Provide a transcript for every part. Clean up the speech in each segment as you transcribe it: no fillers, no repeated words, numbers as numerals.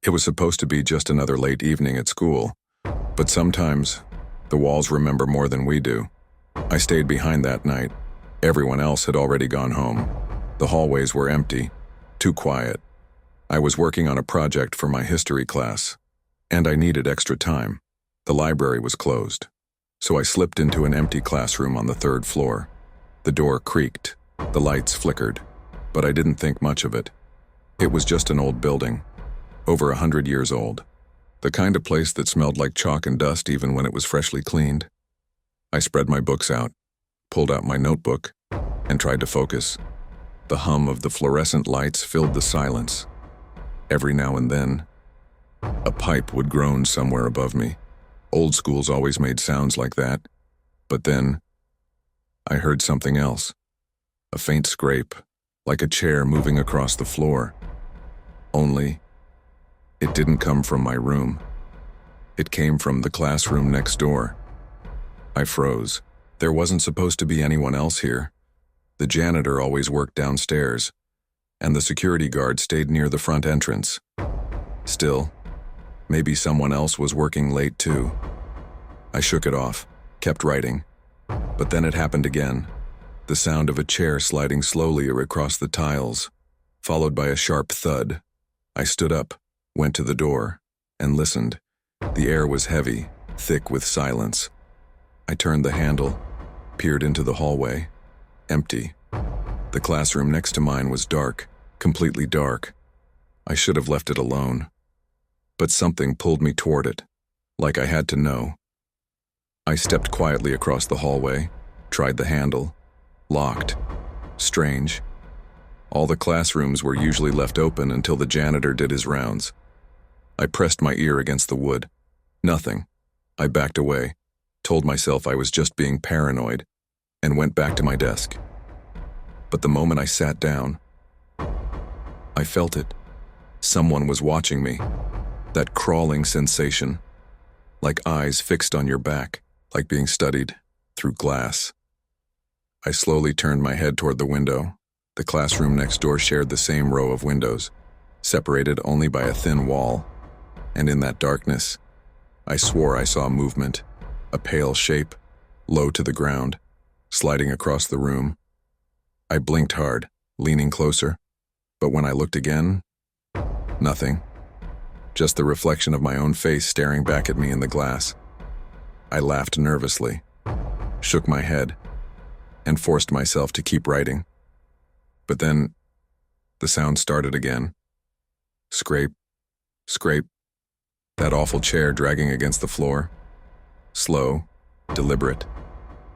It was supposed to be just another late evening at school, but sometimes the walls remember more than we do. I stayed behind that night. Everyone else had already gone home. The hallways were empty, too quiet. I was working on a project for my history class, and I needed extra time. The library was closed, so I slipped into an empty classroom on the third floor. The door creaked, the lights flickered, but I didn't think much of it. It was just an old building, over 100 years old, the kind of place that smelled like chalk and dust even when it was freshly cleaned. I spread my books out, pulled out my notebook, and tried to focus. The hum of the fluorescent lights filled the silence. Every now and then, a pipe would groan somewhere above me. Old schools always made sounds like that, but then I heard something else. A faint scrape, like a chair moving across the floor. Only, it didn't come from my room. It came from the classroom next door. I froze. There wasn't supposed to be anyone else here. The janitor always worked downstairs, and the security guard stayed near the front entrance. Still, maybe someone else was working late too. I shook it off, kept writing. But then it happened again. The sound of a chair sliding slowly across the tiles, followed by a sharp thud. I stood up, went to the door, and listened. The air was heavy, thick with silence. I turned the handle, peered into the hallway. Empty. The classroom next to mine was dark, completely dark. I should have left it alone. But something pulled me toward it, like I had to know. I stepped quietly across the hallway, tried the handle. Locked. Strange. All the classrooms were usually left open until the janitor did his rounds. I pressed my ear against the wood. Nothing. I backed away, told myself I was just being paranoid, and went back to my desk. But the moment I sat down, I felt it. Someone was watching me. That crawling sensation, like eyes fixed on your back, like being studied through glass. I slowly turned my head toward the window. The classroom next door shared the same row of windows, separated only by a thin wall. And in that darkness, I swore I saw movement, a pale shape, low to the ground, sliding across the room. I blinked hard, leaning closer, but when I looked again, nothing. Just the reflection of my own face staring back at me in the glass. I laughed nervously, shook my head, and forced myself to keep writing. But then, the sound started again. Scrape, scrape, that awful chair dragging against the floor. Slow, deliberate,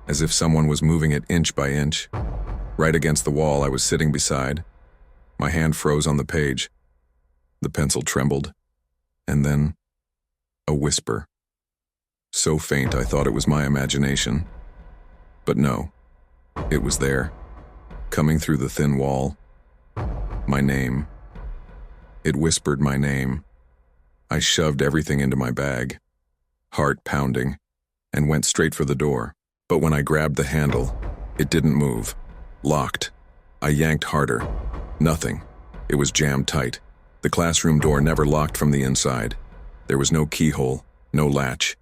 as if someone was moving it inch by inch. Right against the wall I was sitting beside. My hand froze on the page. The pencil trembled. And then, a whisper. So faint I thought it was my imagination. But no. It was there, coming through the thin wall. My name. It whispered my name. I shoved everything into my bag, heart pounding, and went straight for the door. But when I grabbed the handle, it didn't move. Locked. I yanked harder. Nothing. It was jammed tight. The classroom door never locked from the inside. There was no keyhole, no latch.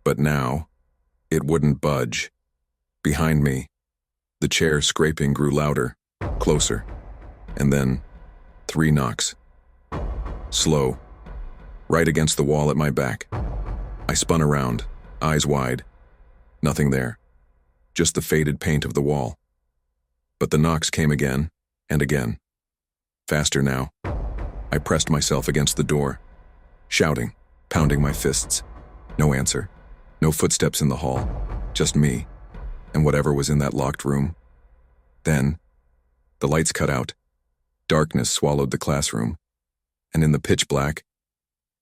But now, it wouldn't budge. Behind me, the chair scraping grew louder, closer, and then 3 knocks. Slow, right against the wall at my back. I spun around, eyes wide. Nothing there, just the faded paint of the wall. But the knocks came again and again. Faster now. I pressed myself against the door, shouting, pounding my fists. No answer, no footsteps in the hall, just me. And whatever was in that locked room. Then, the lights cut out. Darkness swallowed the classroom. And in the pitch black,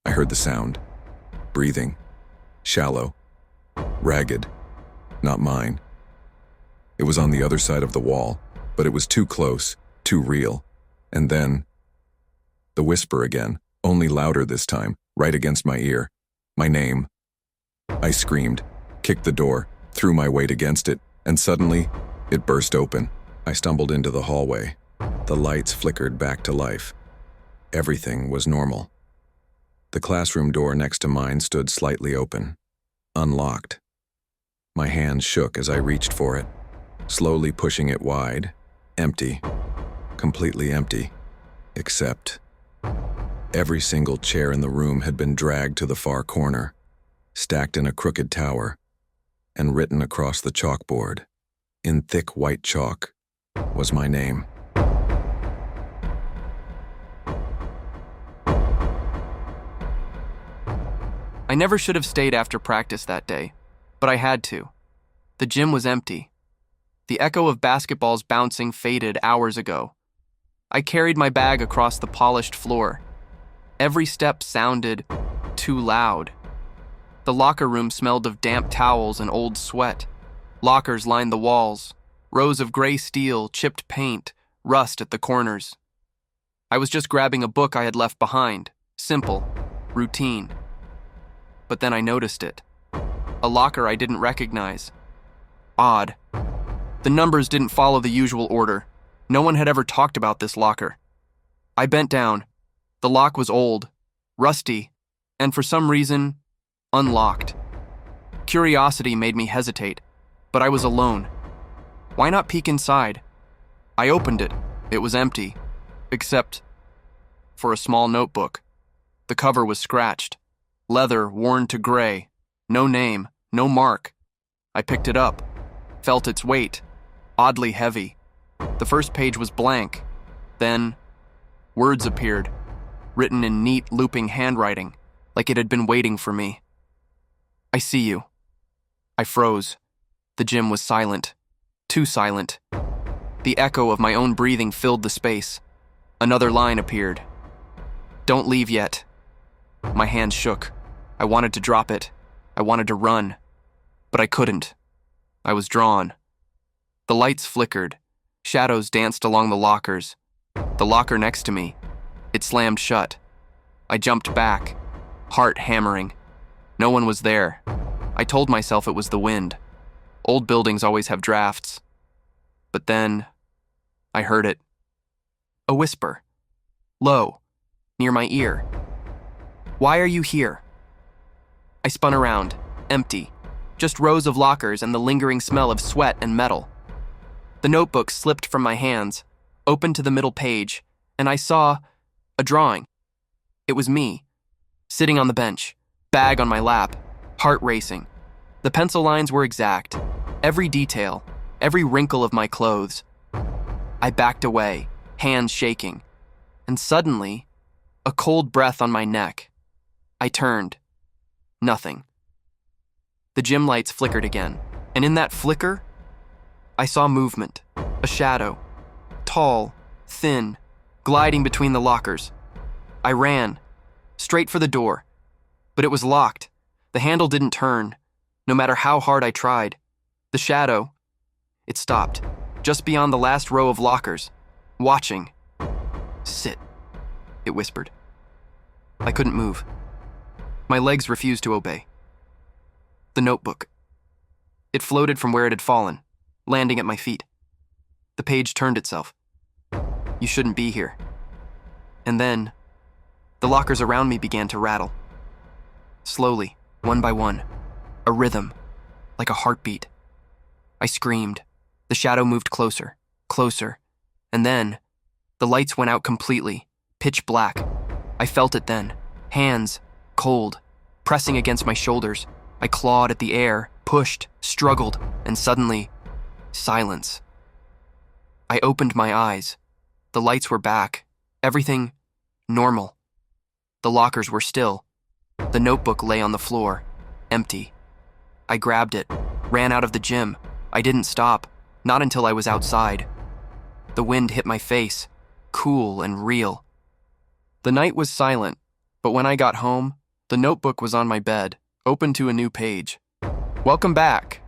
I heard the sound. Breathing. Shallow. Ragged. Not mine. It was on the other side of the wall, but it was too close, too real. And then, the whisper again, only louder this time, right against my ear. My name. I screamed, kicked the door, threw my weight against it, and suddenly, it burst open. I stumbled into the hallway. The lights flickered back to life. Everything was normal. The classroom door next to mine stood slightly open, unlocked. My hand shook as I reached for it, slowly pushing it wide. Empty. Completely empty. Except every single chair in the room had been dragged to the far corner, stacked in a crooked tower, and written across the chalkboard, in thick white chalk, was my name. I never should have stayed after practice that day, but I had to. The gym was empty. The echo of basketballs bouncing faded hours ago. I carried my bag across the polished floor. Every step sounded too loud. The locker room smelled of damp towels and old sweat. Lockers lined the walls, rows of gray steel, chipped paint, rust at the corners. I was just grabbing a book I had left behind. Simple, routine. But then I noticed it. A locker I didn't recognize. Odd. The numbers didn't follow the usual order. No one had ever talked about this locker. I bent down. The lock was old, rusty, and for some reason, unlocked. Curiosity made me hesitate, but I was alone. Why not peek inside? I opened it. It was empty, except for a small notebook. The cover was scratched, leather worn to gray, no name, no mark. I picked it up, felt its weight, oddly heavy. The first page was blank. Then, words appeared, written in neat, looping handwriting, like it had been waiting for me. I see you. I froze. The gym was silent. Too silent. The echo of my own breathing filled the space. Another line appeared. Don't leave yet. My hand shook. I wanted to drop it. I wanted to run. But I couldn't. I was drawn. The lights flickered. Shadows danced along the lockers. The locker next to me. It slammed shut. I jumped back, heart hammering. No one was there. I told myself it was the wind. Old buildings always have drafts. But then, I heard it. A whisper. Low, near my ear. Why are you here? I spun around, empty. Just rows of lockers and the lingering smell of sweat and metal. The notebook slipped from my hands, opened to the middle page, and I saw a drawing. It was me, sitting on the bench, bag on my lap, heart racing. The pencil lines were exact, every detail, every wrinkle of my clothes. I backed away, hands shaking, and suddenly, a cold breath on my neck. I turned. Nothing. The gym lights flickered again, and in that flicker, I saw movement, a shadow, tall, thin, gliding between the lockers. I ran, straight for the door, but it was locked. The handle didn't turn, no matter how hard I tried. The shadow, it stopped, just beyond the last row of lockers, watching. Sit, it whispered. I couldn't move. My legs refused to obey. The notebook. It floated from where it had fallen, landing at my feet. The page turned itself. You shouldn't be here. And then, the lockers around me began to rattle. Slowly, one by one, a rhythm, like a heartbeat. I screamed. The shadow moved closer, closer, and then, the lights went out completely, pitch black. I felt it then, hands, cold, pressing against my shoulders. I clawed at the air, pushed, struggled, and suddenly, silence. I opened my eyes. The lights were back. Everything normal. The lockers were still. The notebook lay on the floor, empty. I grabbed it, ran out of the gym. I didn't stop, not until I was outside. The wind hit my face, cool and real. The night was silent, but when I got home, the notebook was on my bed, open to a new page. Welcome back.